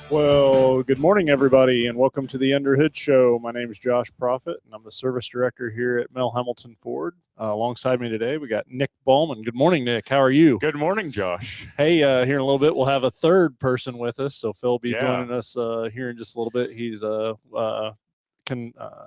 Well, good morning, everybody, and welcome to the Underhood Show. My name is Josh Profit, and I'm the service director here at Mel Hamilton Ford. Alongside me today, we got Nick Ballman. Good morning, Nick. How are you? Good morning, Josh. Hey, here in a little bit, we'll have a third person with us. So Phil will be joining us here in just a little bit. He's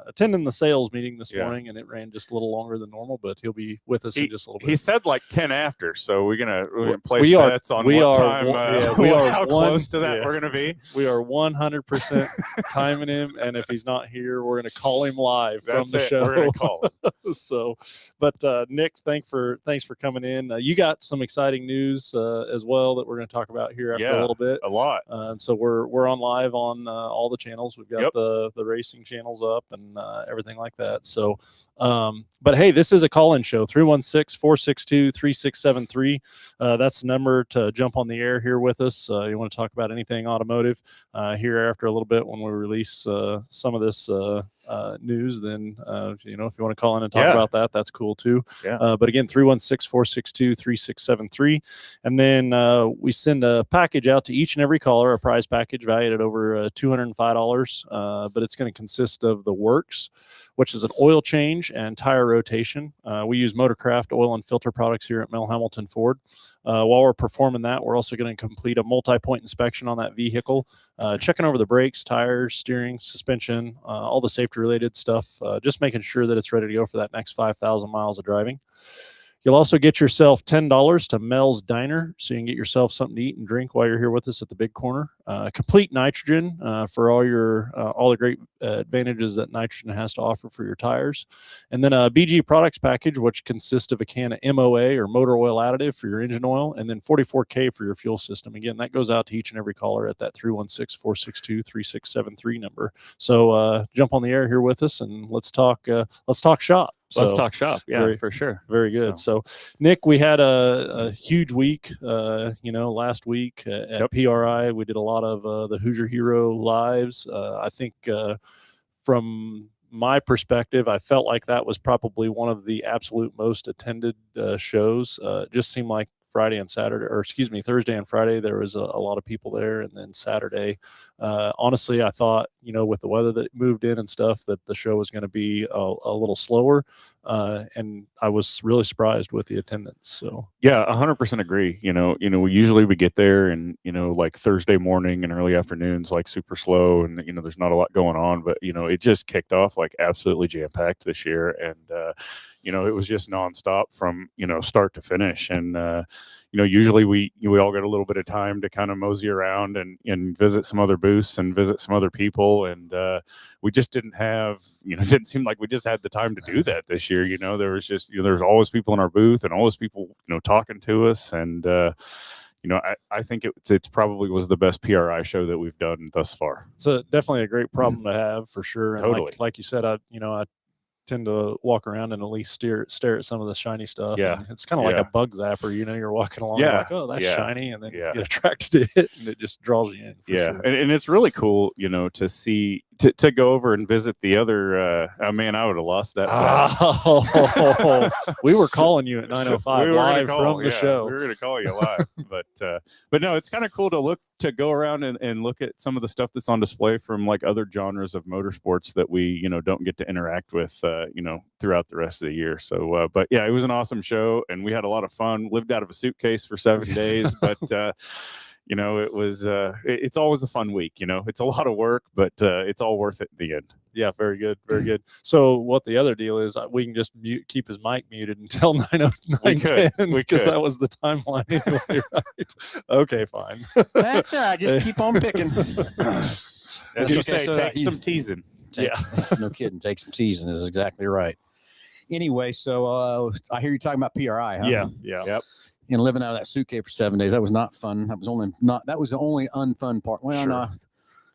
attending the sales meeting this morning, and it ran just a little longer than normal, but he'll be with us in just a little bit. He said like 10 after, so we're gonna place bets on how close to that we're gonna be. We are 100% timing him, and if he's not here, we're gonna call him live from the show. We're gonna call him. So, but Nick, thanks for coming in. You got some exciting news as well that we're going to talk about here after a little bit. A lot. And so we're on live on all the channels. We've got the racing channels up and everything like that. So, but hey, this is a call-in show. 316-462-3673. That's the number to jump on the air here with us. You want to talk about anything automotive here after a little bit when we release some of this news, then if you want to call in and talk about that, that's cool too. But again, 316-462-3673. And then we send a package out to each and every caller, a prize package valued at over $205. But it's going to consist of the works, which is an oil change and tire rotation. We use Motorcraft oil and filter products here at Mel Hamilton Ford. While we're performing that, we're also going to complete a multi-point inspection on that vehicle, checking over the brakes, tires, steering, suspension, all the safety-related stuff, just making sure that it's ready to go for that next 5,000 miles of driving. You'll also get yourself $10 to Mel's Diner, so you can get yourself something to eat and drink while you're here with us at the Big Corner. Complete nitrogen for all the great advantages that nitrogen has to offer for your tires. And then a BG products package, which consists of a can of MOA or motor oil additive for your engine oil, and then 44K for your fuel system. Again, that goes out to each and every caller at that 316-462-3673 number. So jump on the air here with us and let's talk shop. Let's talk shop. Yeah, for sure. Very good. So Nick, we had a huge week, last week at PRI. We did a lot of the Hoosier Hero lives. I think from my perspective, I felt like that was probably one of the absolute most attended shows. It just seemed like Thursday and Friday, there was a lot of people there. And then Saturday, honestly, I thought, with the weather that moved in and stuff, that the show was going to be a little slower. And I was really surprised with the attendance. So yeah, 100% agree. We usually get there and, like Thursday morning and early afternoons, like super slow and, there's not a lot going on, but, it just kicked off like absolutely jam-packed this year. And, it was just nonstop from, start to finish. And, usually we all get a little bit of time to kind of mosey around and visit some other booths and visit some other people. And we just didn't have, it didn't seem like we just had the time to do that this year. There was just, there's always people in our booth and always people, talking to us. And, I think it's probably was the best PRI show that we've done thus far. It's definitely a great problem to have for sure. And totally. Like you said, I tend to walk around and at least stare at some of the shiny stuff. Yeah. And it's kind of like a bug zapper, you're walking along like, oh, that's shiny. And then you get attracted to it and it just draws you in. Sure. And it's really cool, to see, to go over and visit the other, man, I would have lost that. We were calling you at 9:05 live from the show. We were going to call you live, but no, it's kind of cool to go around and look at some of the stuff that's on display from like other genres of motorsports that we, don't get to interact with, throughout the rest of the year. So, but yeah, it was an awesome show and we had a lot of fun, lived out of a suitcase for 7 days, but, it was, it's always a fun week, it's a lot of work, but it's all worth it at the end. Yeah, very good. Very good. So what the other deal is, we can just keep his mic muted until 9:10 because that was the timeline anyway, right? Okay, fine. That's all right. Just keep on picking. As you say, take some teasing. No kidding. Take some teasing is exactly right. Anyway, so I hear you talking about PRI, huh? Yeah. Yep. And living out of that suitcase for 7 days, that was not fun. That was the only unfun part. Well, no,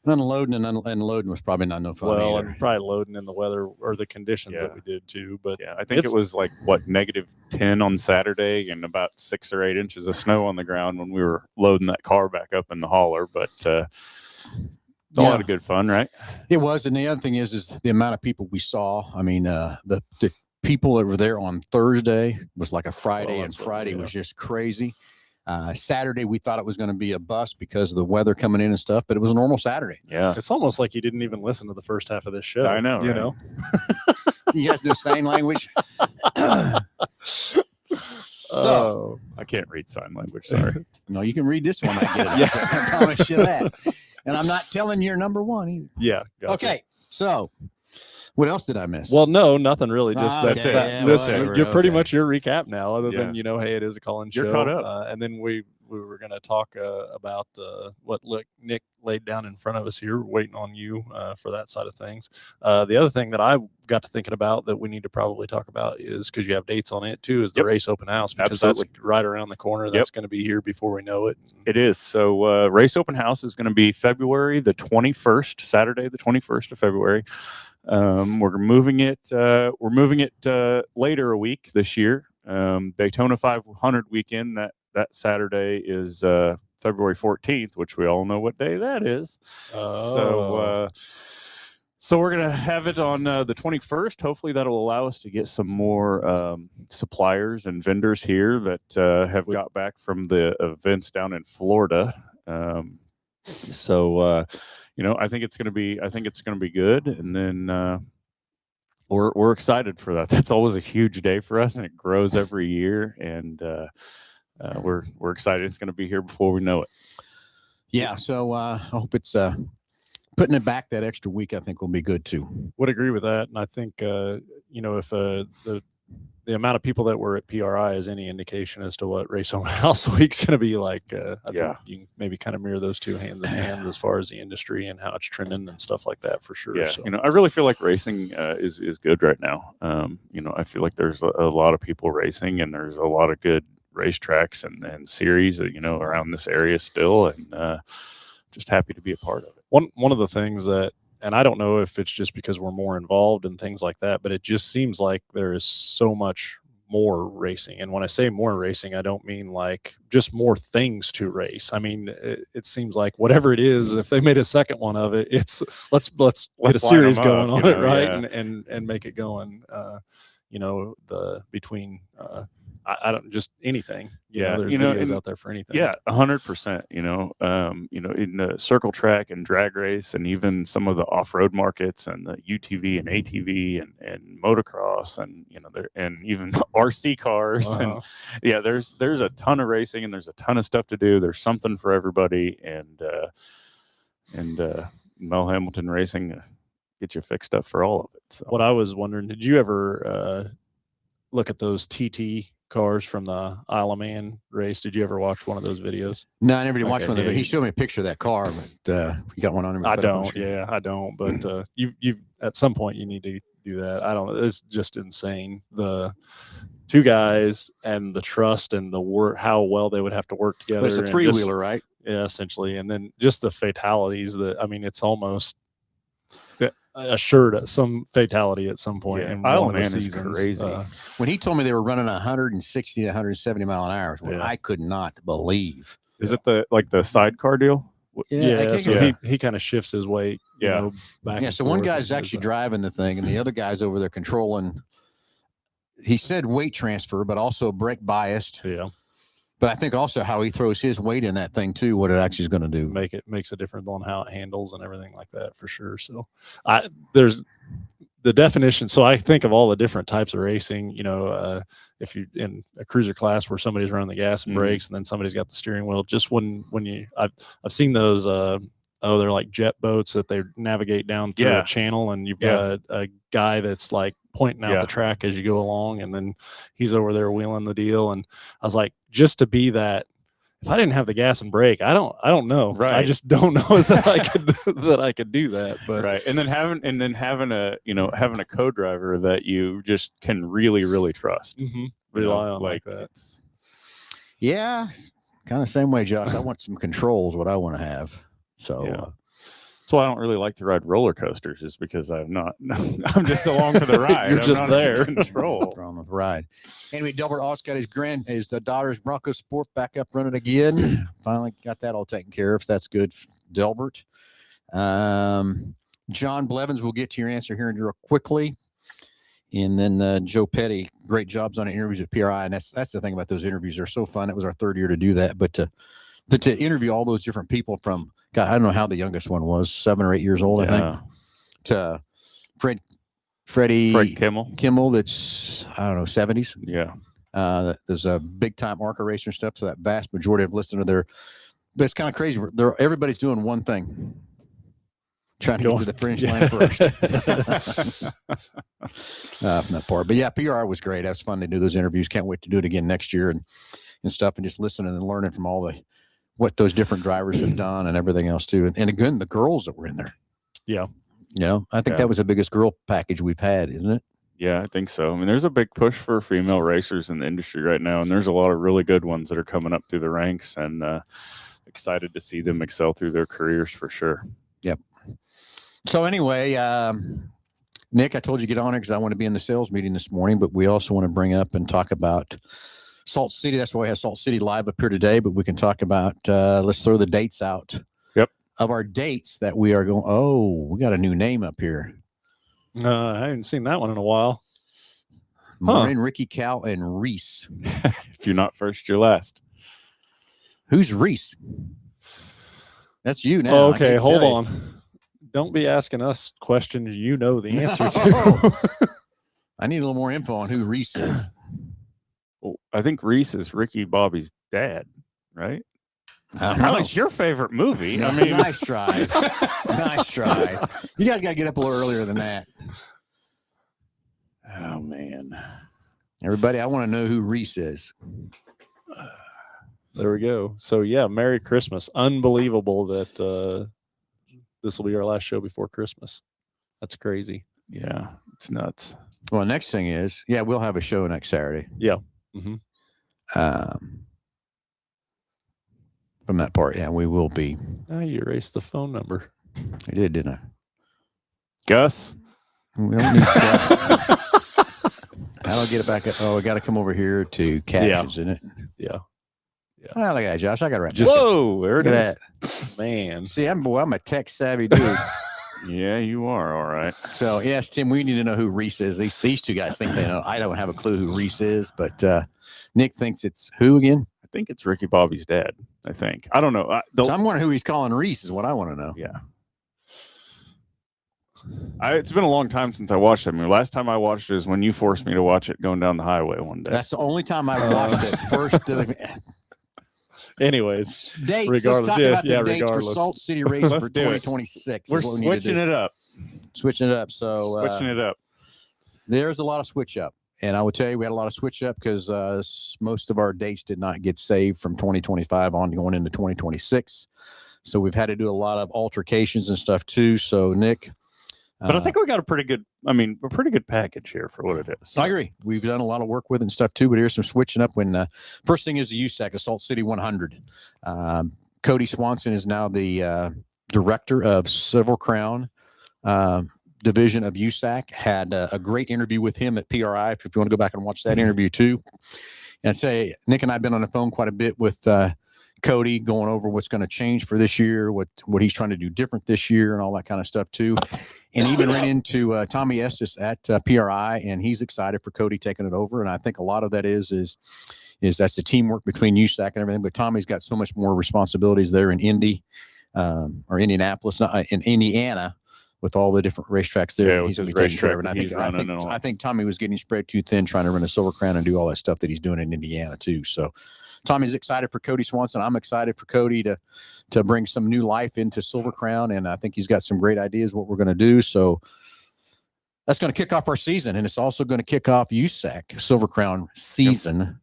unloading and unloading was probably not no fun. Well, either. And probably loading in the weather or the conditions that we did too. But I think it was like -10 on Saturday and about 6 or 8 inches of snow on the ground when we were loading that car back up in the hauler. But it's a lot of good fun, right? It was, and the other thing is the amount of people we saw. I mean, the people that were there on Thursday was like a Friday, and Friday was just crazy. Saturday, we thought it was going to be a bust because of the weather coming in and stuff, but it was a normal Saturday. Yeah. It's almost like you didn't even listen to the first half of this show. I know, You right? know. You guys do sign language? So I can't read sign language. Sorry. No, you can read this one. I get it. Yeah. I promise you that. And I'm not telling you're number one either. yeah. Gotcha. Okay, so what else did I miss? Well, no, nothing really. Just Ah, that's that. it. that- yeah, listen, whatever, you're pretty okay. much your recap now. Other than Yeah. hey, it is a call-in show. You're caught up. And then we were going to talk about what Nick laid down in front of us here, waiting on you for that side of things. The other thing that I got to thinking about that we need to probably talk about is, because you have dates on it too, is the Yep. race open house, because Absolutely. that's right around the corner. That's going to be here before we know it. It is. So race open house is going to be February the 21st, Saturday, the 21st of February. We're moving it. We're moving it later a week this year. Daytona 500 weekend. That Saturday is February 14th, which we all know what day that is. So we're gonna have it on the 21st. Hopefully, that'll allow us to get some more suppliers and vendors here that have got back from the events down in Florida. I think it's gonna be good, and then we're excited for that. That's always a huge day for us, and it grows every year, and we're excited. It's gonna be here before we know it. yeah, so I hope it's putting it back that extra week. I think will be good too. Would agree with that, and I think if the amount of people that were at PRI is any indication as to what Race Open House Week's going to be like, I Yeah. think you can maybe kind of mirror those two hands in hand as far as the industry and how it's trending and stuff like that for sure. Yeah, So, I really feel like racing is good right now. I feel like there's a lot of people racing, and there's a lot of good racetracks and series, around this area still, and just happy to be a part of it. one of the things that, and I don't know if it's just because we're more involved in things like that, but it just seems like there is so much more racing. And when I say more racing, I don't mean like just more things to race. I mean, it seems like whatever it is, if they made a second one of it, it's let's get a line series 'em going up, on it, right? yeah. And make it going. Between I don't just anything. Yeah, there's you know, videos and- out there for anything. Yeah, 100%. In the circle track and drag race, and even some of the off-road markets, and the UTV and ATV and motocross, and and even RC cars, Uh-huh. and there's a ton of racing, and there's a ton of stuff to do. There's something for everybody, and Mel Hamilton Racing get you fixed up for all of it. So. What I was wondering, did you ever look at those TT cars from the Isle of Man race? Did you ever watch one of those videos? No, I never did watch Okay, one of them, yeah, but he you- showed me a picture of that car. But you got one on him? I don't. Yeah, I don't. But you've at some point you need to do that. I don't. It's just insane. The two guys and the trust and the work, how well they would have to work together. But it's a and three just- wheeler, right? Yeah, essentially, and then just the fatalities. It's almost assured some fatality at some point. Yeah, in Isle one of of the Man is seasons. crazy. When he told me they were running 160 to 170 mile an hour, what Yeah. I could not believe. Is it the sidecar deal? Yeah, I can't so get- he kind of shifts his weight. Yeah. Back Yeah, and so one forth guy's and actually does driving the thing, and the other guy's over there controlling. He said weight transfer, but also brake biased. that. Yeah, But I think also how he throws his weight in that thing too, what it actually is going to do. makes a difference on how it handles and everything like that for sure. So there's the definition. So I think of all the different types of racing, if you in a cruiser class where somebody's running the gas and Mhm. brakes and then somebody's got the steering wheel, just when I've seen those, they're like jet boats that they navigate down through Yeah. a channel, and you've Yeah. got a guy that's like pointing out Yeah. the track as you go along, and then he's over there wheeling the deal. And I was like, just to be that, if I didn't have the gas and brake, I don't know. I Right. just don't know that I could do that. But Right, and then having a co-driver that you just can really trust. rely on like that. it's- Yeah, kind of same way, Josh. I want some controls, what I want to have. So Yeah. That's why I don't really like to ride roller coasters, is because I'm I'm just along for the ride. You're I'm just not there. in control. on the ride. Anyway, Delbert Alt's got his daughter's Bronco Sport back up running again. Finally got that all taken care of. So that's good, Delbert. John Blevins, we'll get to your answer here real quickly. And then Joe Petty, great jobs on interviews at PRI. And that's the thing about those interviews. They're so fun. It was our third year to do that. But to interview all those different people from, God, I don't know how the youngest one was, 7 or 8 years old, I think, to Fred Kimmel, that's, I don't know, 70s. Yeah. There's a big time ARCA racer and stuff. So that vast majority have listened to their, but it's kind of crazy. Everybody's doing one thing. Trying to get to the finish line first. From that part. But yeah, PRI was great. That was fun to do those interviews. Can't wait to do it again next year and stuff, and just listening and learning from what those different drivers have done and everything else too. And again, the girls that were in there. Yeah. I think that was the biggest girl package we've had, isn't it? Yeah, I think so. I mean, there's a big push for female racers in the industry right now, and there's a lot of really good ones that are coming up through the ranks, and excited to see them excel through their careers for sure. Yep. So anyway, Nick, I told you to get on it because I want to be in the sales meeting this morning, but we also want to bring up and talk about Salt City. That's why we have Salt City Live up here today, but we can talk about, let's throw the dates out. Yep. Of our dates that we are going. Oh, we got a new name up here. I haven't seen that one in a while. Maureen, Ricky, Cal, and Reese. If you're not first, you're last. Who's Reese? That's you now. Oh, okay, hold on. Don't be asking us questions you know the answer to. I need a little more info on who Reese is. Well, I think Reese is Ricky Bobby's dad, right? It's your favorite movie. I mean, nice try. Nice try. You guys got to get up a little earlier than that. Oh, man. Everybody, I want to know who Reese is. There we go. So, yeah, Merry Christmas. Unbelievable that this will be our last show before Christmas. That's crazy. Yeah, it's nuts. Well, next thing is, we'll have a show next Saturday. Yeah. Mm-hmm. From that part, we will be. Oh, you erased the phone number. I did, didn't I? Gus? We don't need Gus. How do I get it back up? Oh, I got to come over here to captions, isn't it? Yeah. Oh, look at that, Josh. I got it right. Whoa, there it Look is. at Man. See, I'm a tech savvy dude. Yeah, you are. All right. So, yes, Tim, we need to know who Reese is. These two guys think they know. I don't have a clue who Reese is, but Nick thinks it's who again? I think it's Ricky Bobby's dad. I think. I don't know. So I'm wondering who he's calling Reese is what I want to know. Yeah. It's been a long time since I watched it. I mean, last time I watched it is when you forced me to watch it going down the highway one day. That's the only time I watched it. First. Anyways, dates. Regardless, Let's talk about the dates regardless. for Salt City Race for Let's do it. 2026. We're switching it up. Switching it up. So Switching it up. There's a lot of switch up. And I would tell you, we had a lot of switch up because most of our dates did not get saved from 2025 on going into 2026. So we've had to do a lot of altercations and stuff too. So Nick, but I think we got a pretty good package here for what it is. I agree. We've done a lot of work with it and stuff too, but here's some switching up. When first thing is the USAC, the Salt City 100. Cody Swanson is now the director of Silver Crown division of USAC. Had a great interview with him at PRI. If you want to go back and watch that interview too. And I'd say Nick and I have been on the phone quite a bit with Cody, going over what's going to change for this year, what he's trying to do different this year, and all that kind of stuff too. And even ran into Tommy Estes at PRI, and he's excited for Cody taking it over. And I think a lot of that is that's the teamwork between USAC and everything. But Tommy's got so much more responsibilities there in Indy or Indianapolis, not in Indiana, with all the different racetracks there. Yeah, He's going to be taking care of it. And I think Tommy was getting spread too thin trying to run a Silver Crown and do all that stuff that he's doing in Indiana too. So Tommy's excited for Cody Swanson. I'm excited for Cody to bring some new life into Silver Crown, and I think he's got some great ideas what we're going to do. So that's going to kick off our season, and it's also going to kick off USAC Silver Crown season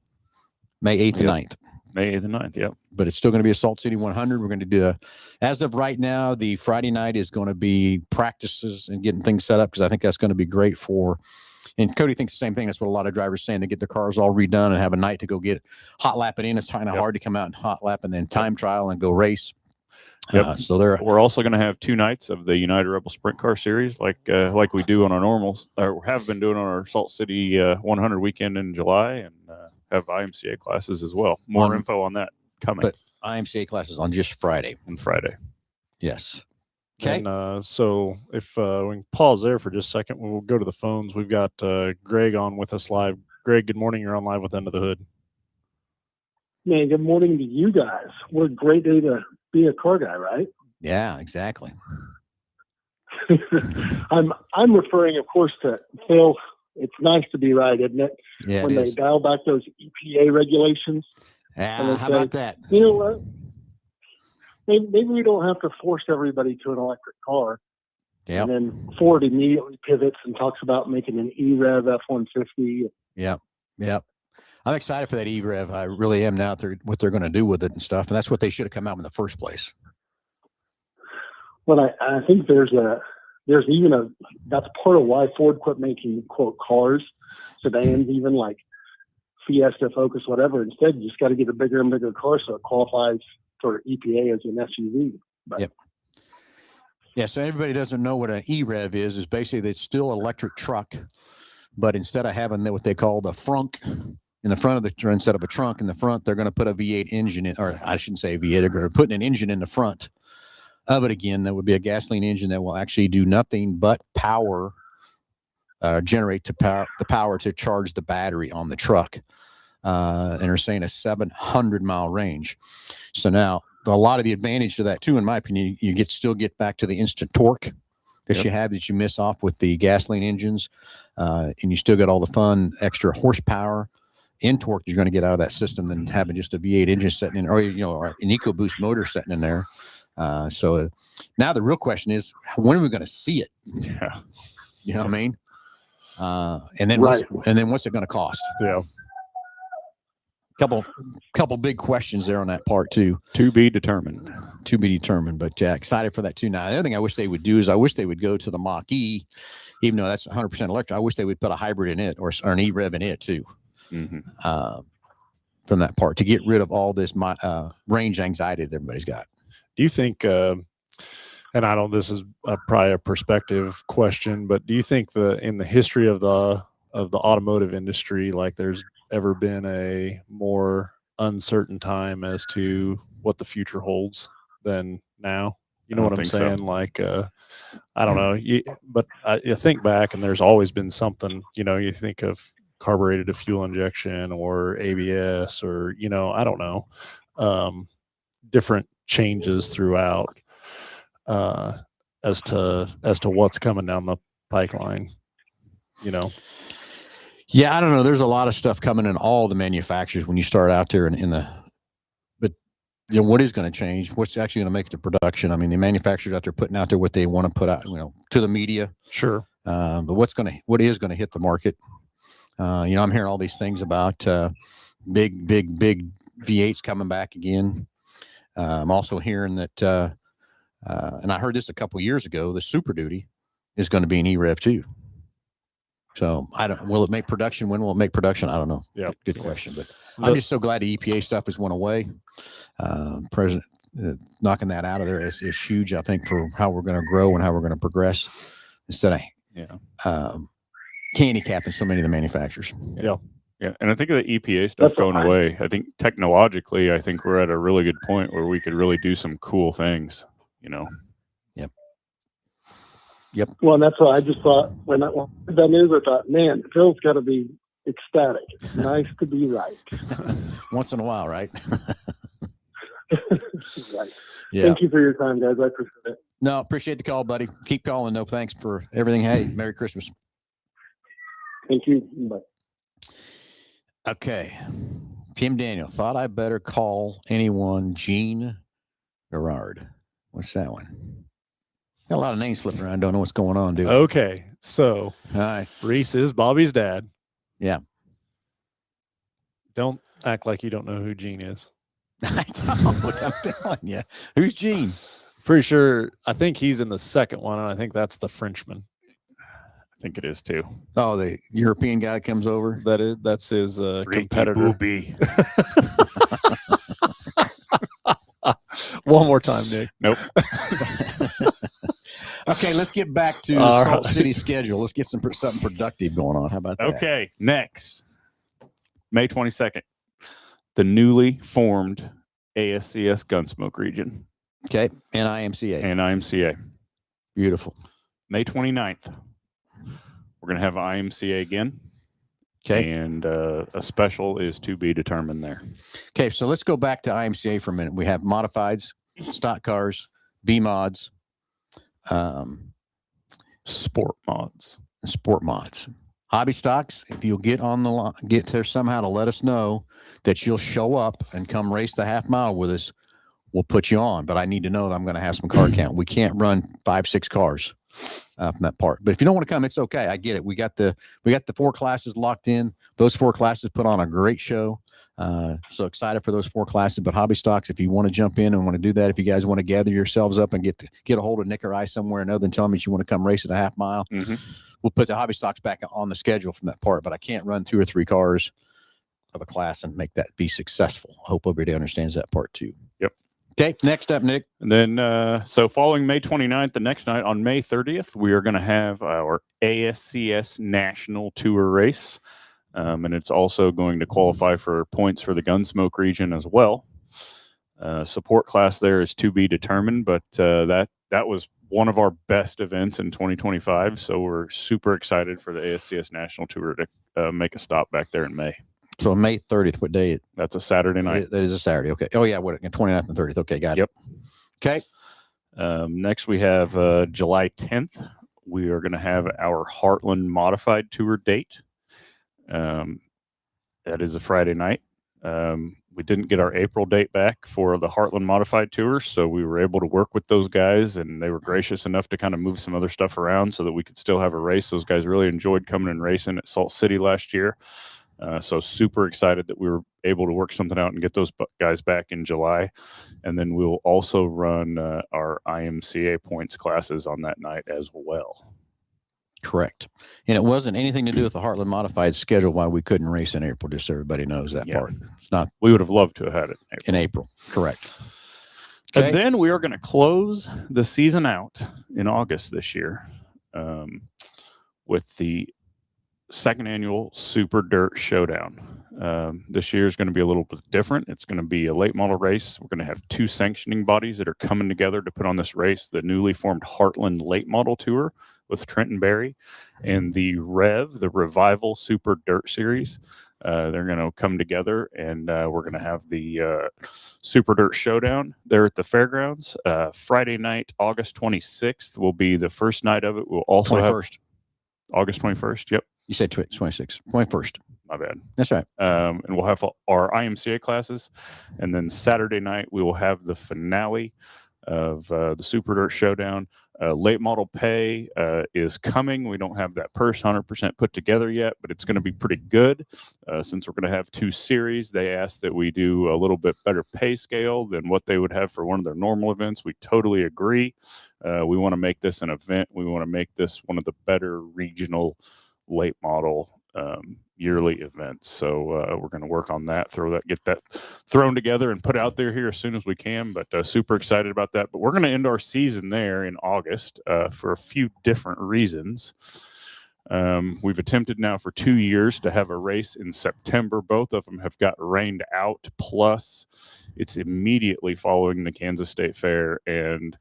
May 8th and 9th. May 8th and 9th, yep. But it's still going to be a Salt City 100. We're going to do as of right now, the Friday night is going to be practices and getting things set up because I think that's going to be great for. And Cody thinks the same thing. That's what a lot of drivers saying. They get their cars all redone and have a night to go get hot lapping in. It's kind of hard to come out and hot lap and then time trial and go race. Yep. So we're also going to have 2 nights of the United Rebel Sprint Car Series, like we do on our normals, or have been doing on our Salt City 100 weekend in July, and have IMCA classes as well. More info on that coming. But IMCA classes on just Friday. On Friday. Yes. Okay. And so if we can pause there for just a second, we'll go to the phones. We've got Greg on with us live. Greg, good morning. You're on live with Under the Hood. Man, good morning to you guys. What a great day to be a car guy, right? Yeah, exactly. I'm referring, of course, to Phil. It's nice to be right, isn't it? Yeah, When it they is. dial back those EPA regulations. Yeah, they how say, about that? You know what? Maybe we don't have to force everybody to an electric car. Yep. And then Ford immediately pivots and talks about making an E-Rev F-150. Yep. Yep. I'm excited for that E-Rev. I really am now. What they're going to do with it and stuff. And that's what they should have come out in the first place. But I think there's even that's part of why Ford quit making, quote, cars, sedans, even like Fiesta, Focus, whatever. Instead, you just got to get a bigger and bigger car so it qualifies for EPA as an SUV. But Yep. Yeah, so everybody doesn't know what an E-Rev is basically it's still an electric truck, but instead of having what they call the frunk in the front of the instead of a trunk in the front, they're going to put a V8 engine in, or I shouldn't say V8, they're going to put an engine in the front of it again. That would be a gasoline engine that will actually do nothing but generate the power to charge the battery on the truck. And they're saying a 700-mile range. So now a lot of the advantage to that too, in my opinion, you still get back to the instant torque that you have that you miss off with the gasoline engines, and you still get all the fun extra horsepower and torque you're going to get out of that system than having just a V8 engine sitting in, or or an EcoBoost motor sitting in there. So now the real question is, when are we going to see it? Yeah. You know what I mean? And then Right. what's it going to cost? Yeah. Couple big questions there on that part too. To be determined. To be determined, but excited for that too. Now, the other thing I wish they would do is I wish they would go to the Mach-E, even though that's 100% electric. I wish they would put a hybrid in it or an E-Rev in it too, from that part to get rid of all this range anxiety that everybody's got. Do you think, and I don't, this is probably a perspective question, but do you think in the history of the automotive industry, like there's ever been a more uncertain time as to what the future holds than now? You know what I'm saying? So. Like, I don't know, but I think back and there's always been something, you think of carbureted fuel injection or ABS or, I don't know, different changes throughout as to what's coming down the pipeline, Yeah, I don't know. There's a lot of stuff coming in all the manufacturers when you start out there but what is going to change? What's actually going to make it to production? I mean, the manufacturers out there putting out there what they want to put out, to the media. Sure. But what is going to hit the market? I'm hearing all these things about big V8s coming back again. I'm also hearing that, and I heard this a couple of years ago, the Super Duty is going to be an E-Rev too. So will it make production? When will it make production? I don't know. Yeah. Good question. But I'm just so glad the EPA stuff has went away. President knocking that out of there is huge, I think, for how we're going to grow and how we're going to progress instead of handicapping so many of the manufacturers. Yeah. Yeah. And I think the EPA stuff going away, I think technologically, I think we're at a really good point where we could really do some cool things, Yep. Well, and that's what I just thought when I heard that news. I thought, man, Phil's got to be ecstatic. It's nice to be right. Once in a while, right? Right. Yeah. Thank you for your time, guys. I appreciate it. No, appreciate the call, buddy. Keep calling. No, thanks for everything. Hey, Merry Christmas. Thank you. Bye. Okay. Tim Daniel, thought I better call anyone Gene Gerard. What's that one? Got a lot of names flipping around. Don't know what's going on, dude. Okay. So All right. Reese is Bobby's dad. Yeah. Don't act like you don't know who Gene is. I don't. I'm telling you. Who's Gene? Pretty sure. I think he's in the second one, and I think that's the Frenchman. I think it is too. Oh, the European guy comes over. That's his competitor. Booby. One more time, Nick. Nope. Okay, let's get back to All Salt right. City schedule. Let's get something productive going on. How about that? Okay. Next, May 22nd, the newly formed ASCS Gunsmoke region Okay. NIMCA. and IMCA. Beautiful. May 29th, we're going to have IMCA again. Okay. And a special is to be determined there. Okay. So let's go back to IMCA for a minute. We have modifieds, stock cars, B mods, Sport mods. sport mods, hobby stocks. If you'll get on the line, get there somehow to let us know that you'll show up and come race the half mile with us, we'll put you on. But I need to know that I'm going to have some car count. We can't run 5-6 cars from that part. But if you don't want to come, it's okay. I get it. We got the 4 classes locked in. Those 4 classes put on a great show. So excited for those 4 classes. But hobby stocks, if you want to jump in and want to do that, if you guys want to gather yourselves up and get a hold of Nick or I somewhere, other than telling me you want to come race at a half mile, we'll put the hobby stocks back on the schedule from that part. But I can't run 2 or 3 cars of a class and make that be successful. I hope everybody understands that part too. Yep. Okay, next up, Nick. And then, so following May 29th, the next night on May 30th, we are going to have our ASCS National Tour race. And it's also going to qualify for points for the Gunsmoke region as well. Support class there is to be determined, but that was one of our best events in 2025. So we're super excited for the ASCS National Tour to make a stop back there in May. So May 30th, what day? That's a Saturday night. That is a Saturday. Okay. Oh, yeah. What? 29th and 30th. Okay. Got it. Yep. Okay. Next, we have July 10th. We are going to have our Heartland Modified Tour date. That is a Friday night. We didn't get our April date back for the Heartland Modified Tour, so we were able to work with those guys, and they were gracious enough to kind of move some other stuff around so that we could still have a race. Those guys really enjoyed coming and racing at Salt City last year. So super excited that we were able to work something out and get those guys back in July. And then we'll also run our IMCA points classes on that night as well. Correct. And it wasn't anything to do with the Heartland Modified schedule why we couldn't race in April, just so everybody knows that part. It's not We would have loved to have had it in April. Correct. Okay. And then we are going to close the season out in August this year with the second annual Super Dirt Showdown. This year is going to be a little bit different. It's going to be a late model race. We're going to have 2 sanctioning bodies that are coming together to put on this race: the newly formed Heartland Late Model Tour with Trenton Berry and the Revival Super Dirt Series. They're going to come together, and we're going to have the Super Dirt Showdown there at the fairgrounds. Friday night, August 26th, will be the first night of it. We'll also 21st. have August 21st. Yep. You said 26. 21st. My bad. That's right. And we'll have our IMCA classes. And then Saturday night, we will have the finale of the Super Dirt Showdown. Late model pay is coming. We don't have that purse 100% put together yet, but it's going to be pretty good. Since we're going to have 2 series, they asked that we do a little bit better pay scale than what they would have for one of their normal events. We totally agree. We want to make this an event. We want to make this one of the better regional late model yearly events. So we're going to work on that, get that thrown together and put out here as soon as we can. But super excited about that. But we're going to end our season there in August for a few different reasons. We've attempted now for 2 years to have a race in September. Both of them have got rained out. Plus, it's immediately following the Kansas State Fair, and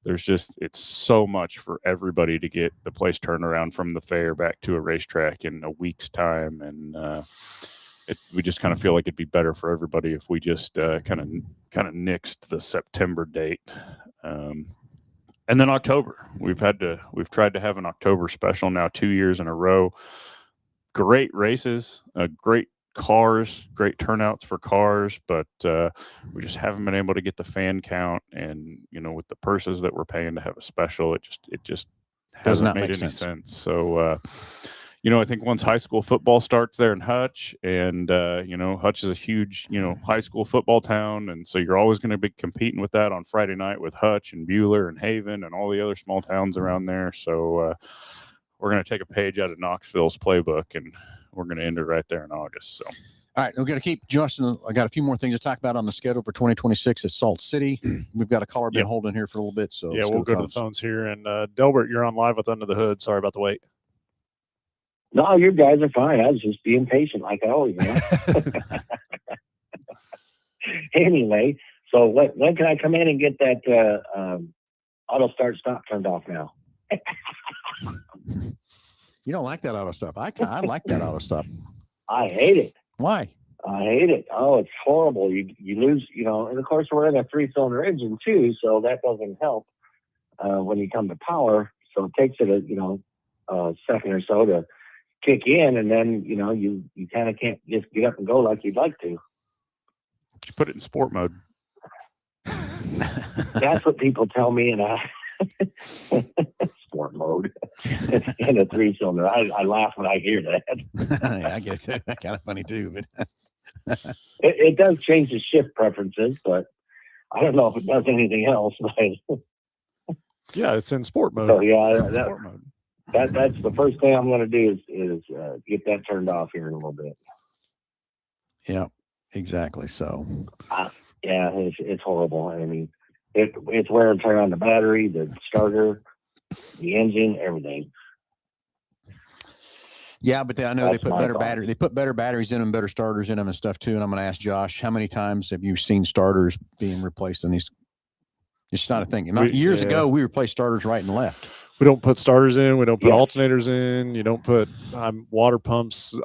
it's so much for everybody to get the place turned around from the fair back to a racetrack in a week's time. And we just kind of feel like it'd be better for everybody if we just kind of nixed the September date. And then October, we've tried to have an October special now 2 years in a row. Great races, great cars, great turnouts for cars, but we just haven't been able to get the fan count, and with the purses that we're paying to have a special, it just hasn't made any sense. So I think once high school football starts there in Hutch, and Hutch is a huge high school football town, and so you're always going to be competing with that on Friday night with Hutch and Buhler and Haven and all the other small towns around there. So we're going to take a page out of Knoxville's playbook, and we're going to end it right there in August. So, all right, we're going to keep Justin. I got a few more things to talk about on the schedule for 2026 at Salt City. We've got a caller been holding here for a little bit. So yeah, we'll go to the phones here. And Delbert, you're on live with Under the Hood. Sorry about the wait. No, you guys are fine. I was just being patient like I always am. Anyway, so when can I come in and get that auto start stop turned off now. You don't like that auto stop. I like that auto stop. I hate it. Why? I hate it. Oh, it's horrible. You lose, and of course we're in a 3-cylinder engine too, so that doesn't help when you come to power. So it takes it a second or so to kick in, and then you kind of can't just get up and go like you'd like to. You put it in sport mode. That's what people tell me, and sport mode in a 3-cylinder. I laugh when I hear that. Yeah, I get it too. Kind of funny too, but It does change the shift preferences, but I don't know if it does anything else. But Yeah, it's in sport mode. so yeah, Sport mode. that's the first thing I'm going to do is get that turned off here in a little bit. yeah, exactly. So Yeah, it's horrible. I mean, it's wear and tear on the battery, the starter, the engine, everything. yeah, but I know they That's put my better thought. battery. They put better batteries in them, better starters in them, and stuff too. And I'm going to ask Josh, how many times have you seen starters being replaced in these? It's not a thing. Years yeah. ago, we replaced starters right and left. We don't put starters in. We don't put Yeah. alternators in. You don't put water pumps.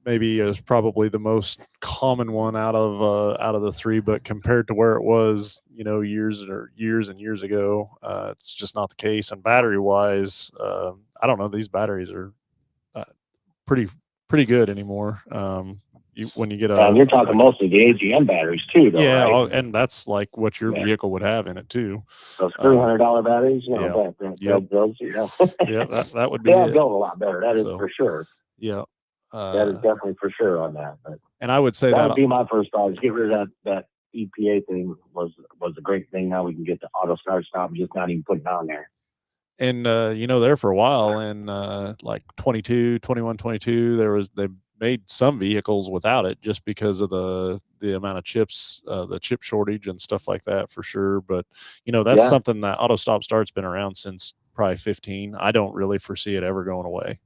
Maybe is probably the most common one out of the three. But compared to where it was, years and years ago, it's just not the case. And battery wise, I don't know. These batteries are pretty good anymore. When you get And you're talking mostly the AGM batteries too, though, yeah, right? and that's like what your Yeah. vehicle would have in it too. Those $300 batteries, yeah. Yep. those, Yeah, that would be they have it. built a lot better. That is So, for sure. Yeah. That is definitely for sure on that. But And I would say that that would be my first thought: is get rid of that EPA thing. Was a great thing. Now we can get the auto start stop and just not even put it on there. and there for a while in like 22, 21, 22, they made some vehicles without it just because of the amount of chips, the chip shortage and stuff like that for sure. But that's Yeah. something that auto stop start's been around since probably 15. I don't really foresee it ever going away.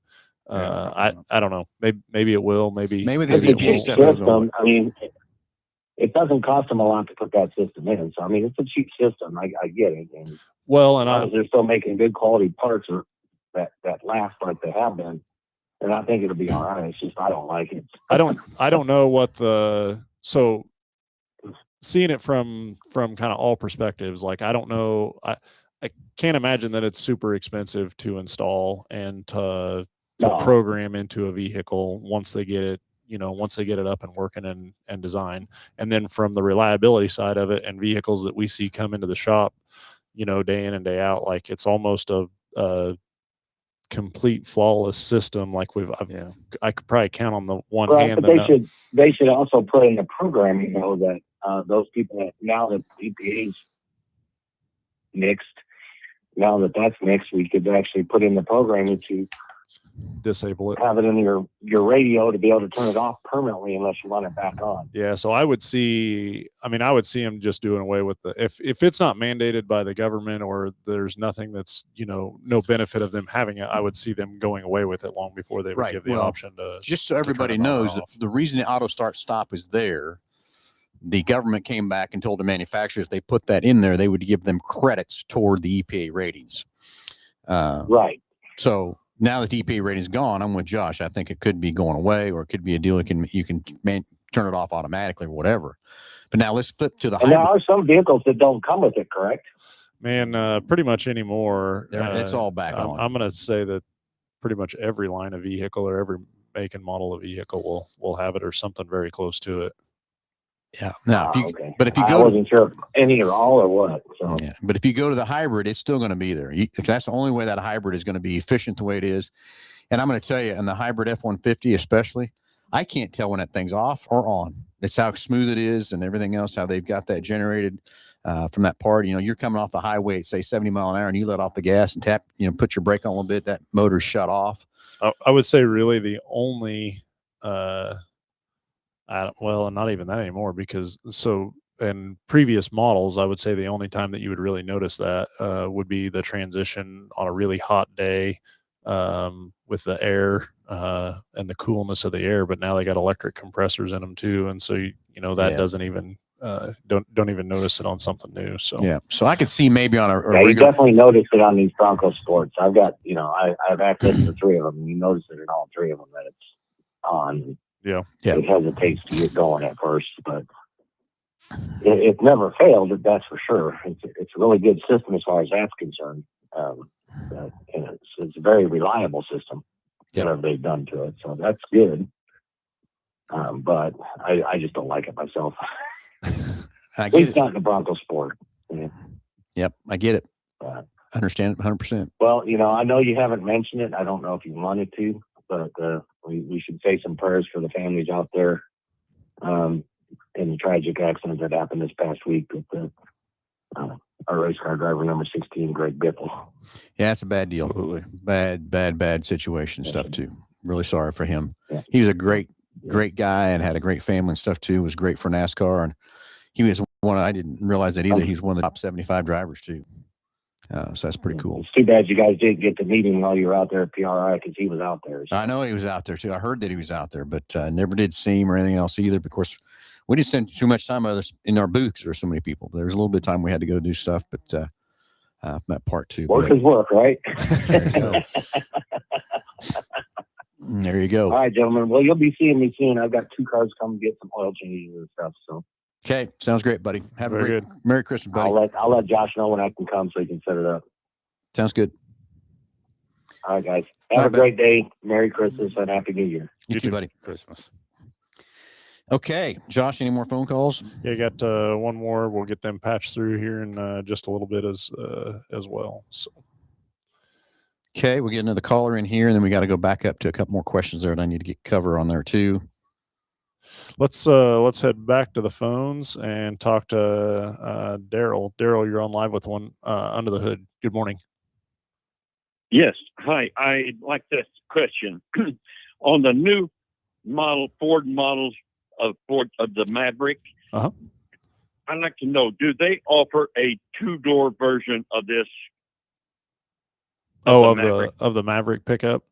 I don't know. Maybe it will. Maybe the It's a EPA cheap stuff will go away. system. I mean, it doesn't cost them a lot to put that system in. So I mean, it's a cheap system. I get it. And well, as and long as they're still making good quality parts that last like they have been, and I think it'll be all right. It's just I don't like it. I don't know what so seeing it from kind of all perspectives, like I don't know, I can't imagine that it's super expensive to install and to No. program into a vehicle once they get it up and working and design. And then from the reliability side of it and vehicles that we see come into the shop, day in and day out, like it's almost a complete flawless system. Like I could probably count on the one Right, hand. but they should also put in the programming, that those people that now that EPA's mixed, now that that's mixed, we could actually put in the programming to disable it. have it in your radio to be able to turn it off permanently unless you want it back on. Yeah, so I would see him just doing away with if it's not mandated by the government or there's nothing that's, no benefit of them having it, I would see them going away with it long before they would Right. give the Well, option to Just so turn everybody it on or knows, that off. the reason the auto start stop is there, the government came back and told the manufacturers they put that in there, they would give them credits toward the EPA ratings. Right. So now that the EPA rating is gone, I'm with Josh. I think it could be going away, or it could be a deal you can turn it off automatically or whatever. But now let's flip to the And there hybrid. are some vehicles that don't come with it, correct? Man, pretty much anymore. It's all back on. I'm going to say that pretty much every line of vehicle or every make and model of vehicle will have it or something very close to it. Yeah. Now, Okay. but if you I go to wasn't sure if any or all or what. So yeah, but if you go to the hybrid, it's still going to be there. That's the only way that hybrid is going to be efficient the way it is. And I'm going to tell you, in the hybrid F-150 especially, I can't tell when that thing's off or on. It's how smooth it is and everything else, how they've got that generated from that part. You're coming off the highway at, say, 70 mile an hour, and you let off the gas and tap, put your brake on a little bit, that motor's shut off. I would say really the only well, not even that anymore, because in previous models, I would say the only time that you would really notice that would be the transition on a really hot day with the air and the coolness of the air. But now they got electric compressors in them too, and so that Yeah. doesn't even don't even notice it on something new. So Yeah. So I could see maybe on a Yeah, you regular. definitely notice it on these Bronco Sports. I've got, I have access to 3 of them. And you notice it in all 3 of them that it's on. Yeah. Yeah. It hesitates to get going at first, but it's never failed. That's for sure. It's a really good system as far as that's concerned. And it's a very reliable system. Yep. Whatever they've done to it, so that's good. But I just don't like it myself. I At get least it. not in the Bronco Sport. Yeah. Yep. I get it. Uh, I understand it 100%. Well, I know you haven't mentioned it. I don't know if you wanted to, but we should say some prayers for the families out there in the tragic accident that happened this past week with our race car driver number 16, Greg Biffle. Yeah, it's a bad deal. Absolutely. Bad situation and stuff too. Really sorry for him. Yeah. He was a great guy and had a great family and stuff too. Was great for NASCAR, and he was one. I didn't realize that either. He's one of the top 75 drivers too. So that's pretty cool. It's too bad you guys didn't get to meet him while you were out there at PRI because he was out there. So. I know he was out there too. I heard that he was out there, but never did see him or anything else either. Of course, we didn't spend too much time in our booth because there were so many people. There was a little bit of time we had to go do stuff, but that part too. Work is work, right? There you go. All right, gentlemen. Well, you'll be seeing me soon. I've got 2 cars coming to get some oil changes and stuff. So Okay, sounds great, buddy. Have a Very great good. Merry Christmas, buddy. I'll let Josh know when I can come so he can set it up. Sounds good. All right, guys. All Have right, a great day. Merry Christmas and Happy New Year. You too, buddy. Christmas. Okay, Josh. Any more phone calls? yeah, you got one more. We'll get them patched through here in just a little bit as well. So Okay, we'll get another caller in here, and then we got to go back up to a couple more questions there that I need to get cover on there too. let's head back to the phones and talk to Daryl. Daryl, you're on live with one under the hood. Good morning. Yes. Hi. I'd like this question on the new model Ford models of the Maverick. Uh-huh. I'd like to know: do they offer a 2-door version of this? Of the Maverick pickup?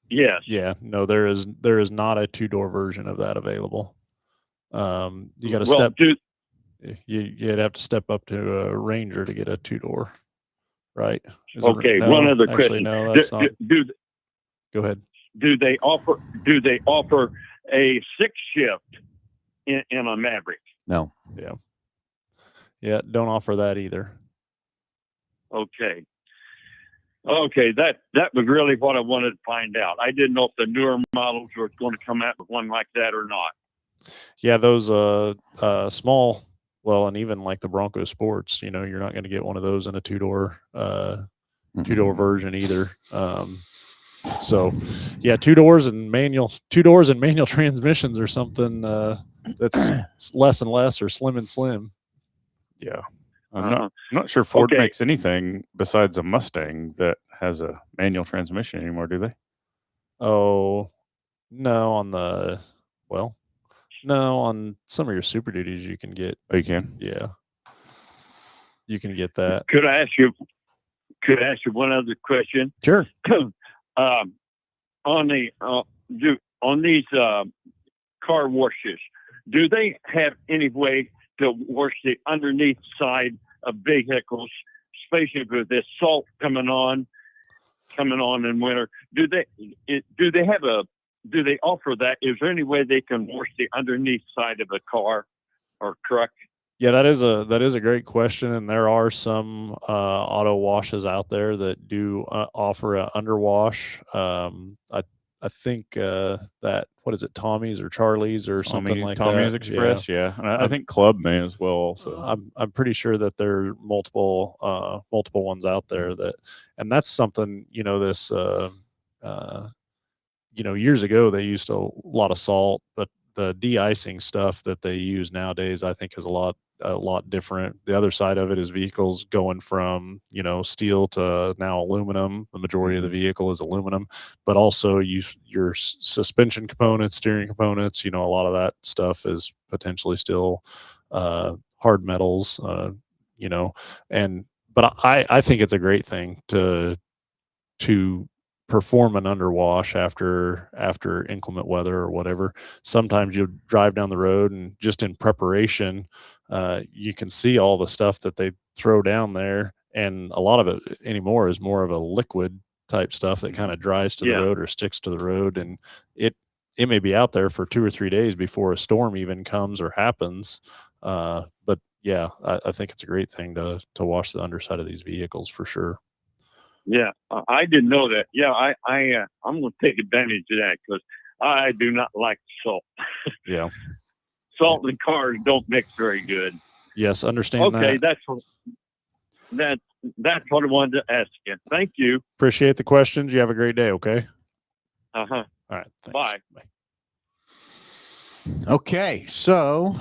Yes. Yeah, no, there is not a 2-door version of that available. You got to Well, you'd have to step up to a Ranger to get a 2-door, right? Okay, No, one other actually, question. no, that's not. Go ahead. Do they offer a 6-shift in a Maverick? No. Yeah, don't offer that either. Okay. That was really what I wanted to find out. I didn't know if the newer models were going to come out with one like that or not. Yeah, those small, well, and even like the Bronco Sports, you're not going to get one of those in a 2-door version either. So yeah, 2 doors and manual transmissions or something that's less and less or slim and slim. Yeah. I'm not sure Ford makes anything besides a Mustang that has a manual transmission anymore, do they? Oh, no, on some of your Super Duties you can get. Oh, you can? Yeah. You can get that. Could I ask you one other question? Sure. On these car washes, do they have any way to wash the underneath side of vehicles, especially with this salt coming on in winter? Do they offer that? Is there any way they can wash the underneath side of a car or truck? Yeah, that is a great question, and there are some auto washes out there that do offer a underwash. I think that, what is it, Tommy's or Charlie's or something like that. Tommy's Express, yeah. And I think Club may as well also. I'm pretty sure that there are multiple ones out there and that's something, this years ago they used a lot of salt, but the de-icing stuff that they use nowadays I think is a lot different. The other side of it is vehicles going from steel to now aluminum. The majority of the vehicle is aluminum, but also your suspension components, steering components, a lot of that stuff is potentially still hard metals, but I think it's a great thing to perform an underwash after inclement weather or whatever. Sometimes you drive down the road and just in preparation, you can see all the stuff that they throw down there, and a lot of it anymore is more of a liquid type stuff that kind of dries to the road or sticks to the road, and it may be out there for 2 or 3 days before a storm even comes or happens. But yeah, I think it's a great thing to wash the underside of these vehicles for sure. Yeah, I didn't know that. Yeah, I'm going to take advantage of that because I do not like salt. Yeah. Salt and cars don't mix very good. Yes, understand Okay, that. that's what I wanted to ask you. Thank you. Appreciate the questions. You have a great day, okay? Uh-huh. All right. Thanks. Bye. Okay, so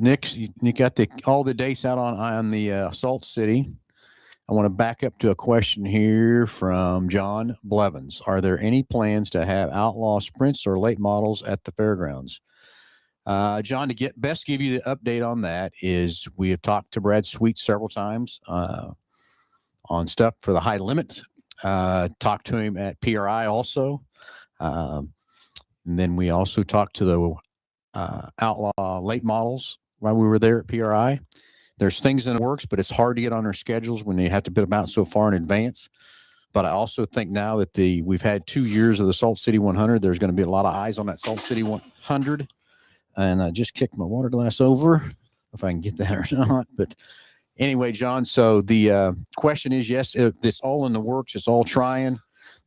Nick, you got all the dates out on the Salt City. I want to back up to a question here from John Blevins. Are there any plans to have outlaw sprints or late models at the fairgrounds? John, to best give you the update on that is we have talked to Brad Sweet several times on stuff for the high limit. Talked to him at PRI also. And then we also talked to the outlaw late models while we were there at PRI. There's things in the works, but it's hard to get on their schedules when you have to put them out so far in advance. But I also think now that we've had 2 years of the Salt City 100, there's going to be a lot of eyes on that Salt City 100. And I just kicked my water glass over, if I can get that or not. But anyway, John, so the question is, yes, it's all in the works. It's all trying,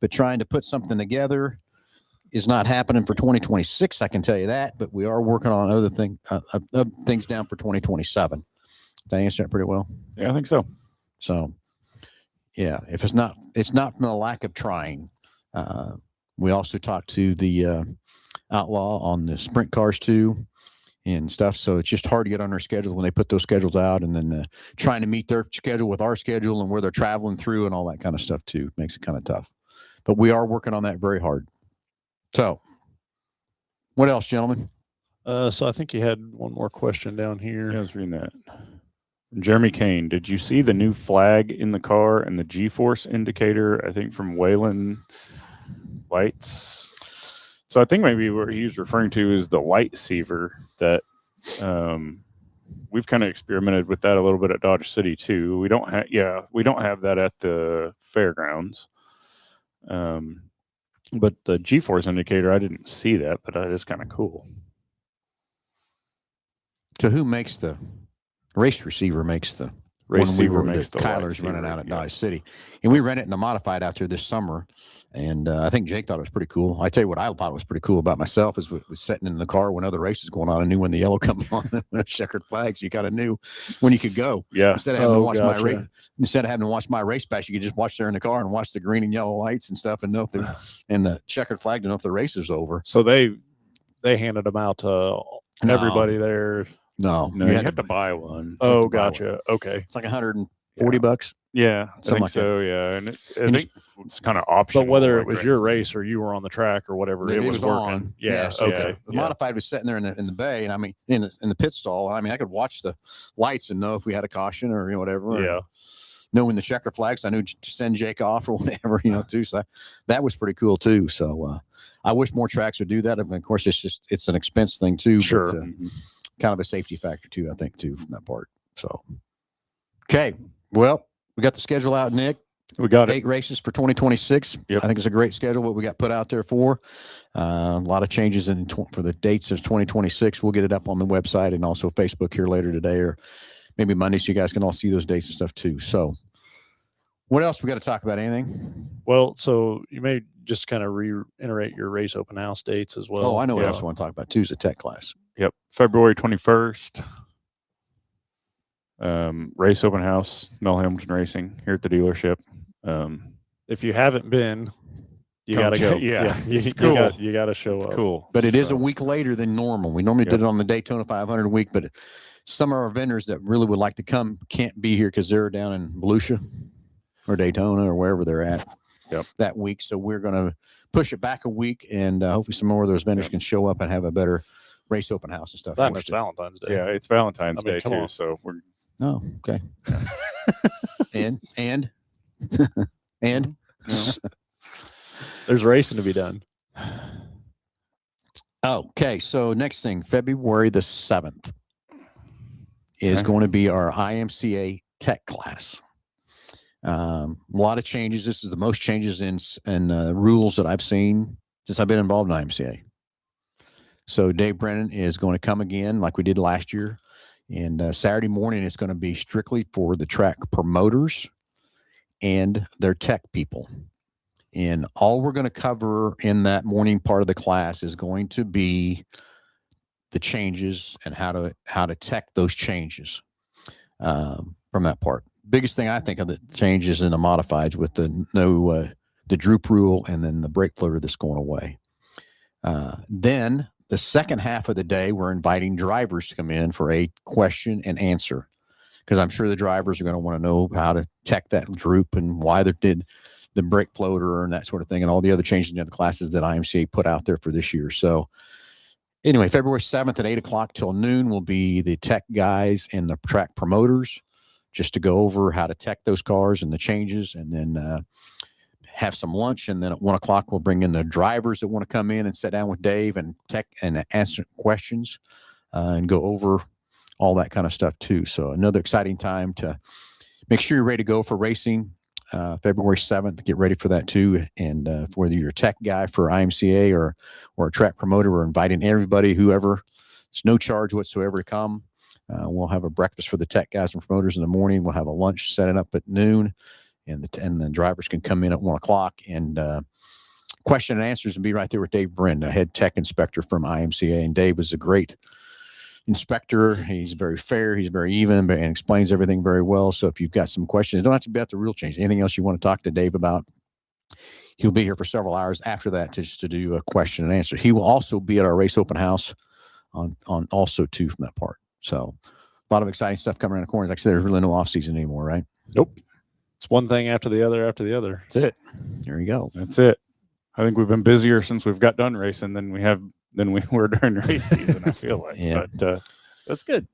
but trying to put something together is not happening for 2026. I can tell you that, but we are working on other things down for 2027. Did I answer that pretty well? Yeah, I think so. So, yeah, if it's not from a lack of trying. We also talked to the outlaw on the sprint cars too and stuff. So it's just hard to get on their schedule when they put those schedules out, and then trying to meet their schedule with our schedule and where they're traveling through and all that kind of stuff too makes it kind of tough. But we are working on that very hard. So, what else, gentlemen? So I think you had one more question down here. Yeah, I was reading that. Jeremy Kane, did you see the new flag in the car and the G-force indicator, I think from Wayland Lights? So I think maybe what he's referring to is the light receiver that we've kind of experimented with that a little bit at Dodge City too. We don't have that at the fairgrounds. But the G-force indicator, I didn't see that, but that is kind of cool. So who makes the race receiver? Makes the Receiver when makes the Kyler's light running out at receiver, yeah. Dodge City, and we ran it in the modified out there this summer, and I think Jake thought it was pretty cool. I tell you what, I thought was pretty cool about myself is was sitting in the car when other races going on. I knew when the yellow come on, when checkered flags, you kind of knew when you could go. Yeah. Instead of having to watch gotcha. my race, instead of having to watch my race pass, you could just watch there in the car and watch the green and yellow lights and stuff, and know if and the checkered flag to know if the race is over. So they handed them out to everybody there. No, No, you have to buy one. Oh, to buy gotcha. Okay. It's like $140. Yeah, I Something think like that. so. Yeah, and I And think it's kind of optional. But whether it like, was right? your race or you were on the track or whatever, it was working. on. Yeah. So Okay. The Yeah. modified was sitting there in the bay, and I mean in the pit stall. I mean, I could watch the lights and know if we had a caution or whatever. or Yeah. know when the checker flags, I knew to send Jake off or whatever, too. So that was pretty cool too. So I wish more tracks would do that. I mean, of course, it's an expense thing too. Sure. But, kind of a safety factor too, I think, too, from that part. So, okay. Well, we got the schedule out, Nick. We got 8 races for 2026. Yep. I think it's a great schedule, what we got put out there for. A lot of changes for the dates of 2026. We'll get it up on the website and also Facebook here later today or maybe Monday, so you guys can all see those dates and stuff too. So what else we got to talk about? Anything? Well, so you may just kind of reiterate your race open house dates as well. Oh, I know what yeah. else I want to talk about too is the tech class. Yep, February 21st. Race open house, Mel Hamilton Racing here at the dealership. If you haven't been, you Come got to go. check- yeah, You, it's cool. You got to show It's up. cool, But it is a So, week later than normal. We normally did it on the Daytona 500 week, but some of our vendors that really would like to come can't be here because they're down in Volusia or Daytona or wherever they're at that week. So we're going to push it back a week, and hopefully some more of those vendors can show up and have a better race open house and stuff. That for and us it's too. Valentine's Day. Yeah, it's Valentine's I mean, Day come too. on. So we're Oh, okay. and There's racing to be done. Okay, so next thing, February the 7th is Okay. going to be our IMCA tech class. A lot of changes. This is the most changes in rules that I've seen since I've been involved in IMCA. So Dave Brennan is going to come again like we did last year. And Saturday morning, it's going to be strictly for the track promoters and their tech people. And all we're going to cover in that morning part of the class is going to be the changes and how to tech those changes from that part. Biggest thing I think of the changes in the modifieds with the droop rule and then the brake floater that's going away. Then the second half of the day, we're inviting drivers to come in for a question and answer, because I'm sure the drivers are going to want to know how to tech that droop and why they did the brake floater and that sort of thing, and all the other changes in the other classes that IMCA put out there for this year. So anyway, February 7th at 8 o'clock till noon will be the tech guys and the track promoters, just to go over how to tech those cars and the changes, and then have some lunch. And then at 1 o'clock, we'll bring in the drivers that want to come in and sit down with Dave and tech and answer questions and go over all that kind of stuff too. So another exciting time to make sure you're ready to go for racing. February 7th, get ready for that too. And whether you're a tech guy for IMCA or a track promoter, we're inviting everybody, whoever. It's no charge whatsoever to come. We'll have a breakfast for the tech guys and promoters in the morning. We'll have a lunch setting up at noon, and the drivers can come in at 1 o'clock and question and answers and be right there with Dave Brin, the head tech inspector from IMCA. And Dave is a great inspector. He's very fair. He's very even and explains everything very well. So if you've got some questions, it don't have to be about the rule change. Anything else you want to talk to Dave about, he'll be here for several hours after that to do a question and answer. He will also be at our race open house on also too from that part. So a lot of exciting stuff coming around the corner. Like I said, there's really no off season anymore, right? Nope. It's one thing after the other after the other. That's it. There you go. That's it. I think we've been busier since we've got done racing than we were during race season, I feel like. Yeah. But that's good.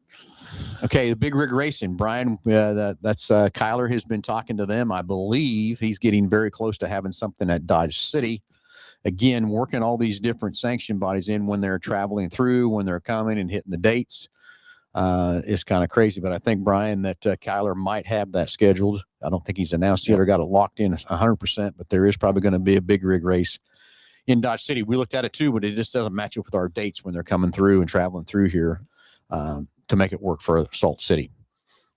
Okay, the Big Rig Racing, Brian, that's Kyler has been talking to them. I believe he's getting very close to having something at Dodge City. Again, working all these different sanction bodies in when they're traveling through, when they're coming and hitting the dates. It's kind of crazy, but I think, Brian, that Kyler might have that scheduled. I don't think he's announced yet or got it locked in 100%, but there is probably going to be a Big Rig race in Dodge City. We looked at it too, but it just doesn't match up with our dates when they're coming through and traveling through here to make it work for Salt City.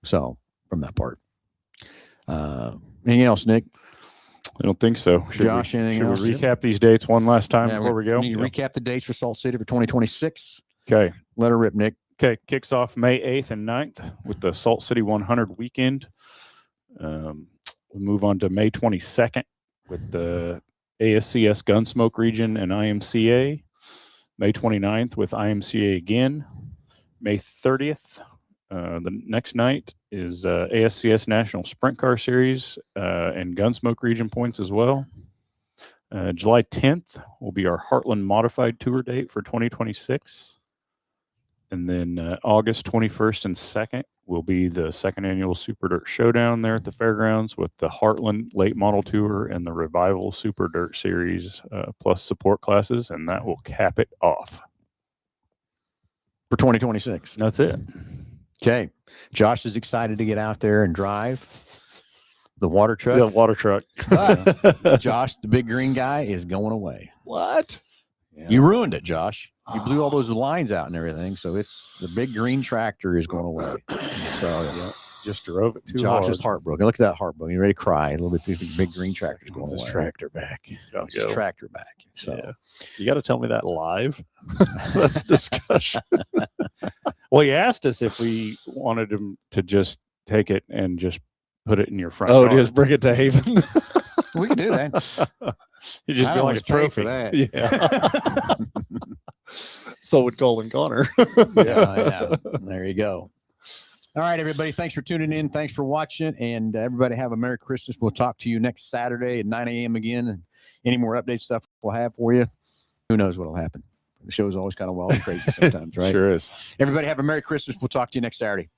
So from that part. Anything else, Nick? I don't think so. Josh, anything else? We recap these dates one last time before we go? Need to recap the dates for Salt City for 2026. Okay. Let her rip, Nick. Okay, kicks off May 8th and 9th with the Salt City 100 weekend. We'll move on to May 22nd with the ASCS Gunsmoke region and IMCA. May 29th with IMCA again. May 30th, the next night is ASCS National Sprint Car Series and Gunsmoke region points as well. July 10th will be our Heartland Modified Tour date for 2026. And then August 21st and 2nd will be the second annual Super Dirt Showdown there at the fairgrounds with the Heartland Late Model Tour and the Revival Super Dirt Series plus support classes, and that will cap it off. For 2026. That's it. Okay. Josh is excited to get out there and drive the water truck. The water truck. But Josh, the big green guy, is going away. What? Yeah. You ruined it, Josh. You blew all those lines out and everything. So it's the big green tractor is going away. So Just drove it too Josh hard. is heartbroken. Look at that heartbroken. You're ready to cry. A little bit. The big green tractor's going His away. tractor back. It's his tractor back. So Yeah. You got to tell me that live. That's discussion. Well, you asked us if we wanted him to just take it and just put it in your front Oh, yard. just bring it to Haven. we can do that. You just I be don't like a always pay trophy. for that. Yeah. So would Colin Connor. Yeah. There you go. All right, everybody. Thanks for tuning in. Thanks for watching. And everybody have a Merry Christmas. We'll talk to you next Saturday at 9 a.m. again. And any more update stuff we'll have for you. Who knows what'll happen. The show is always kind of wild and crazy sometimes, right? Sure is. Everybody have a Merry Christmas. We'll talk to you next Saturday.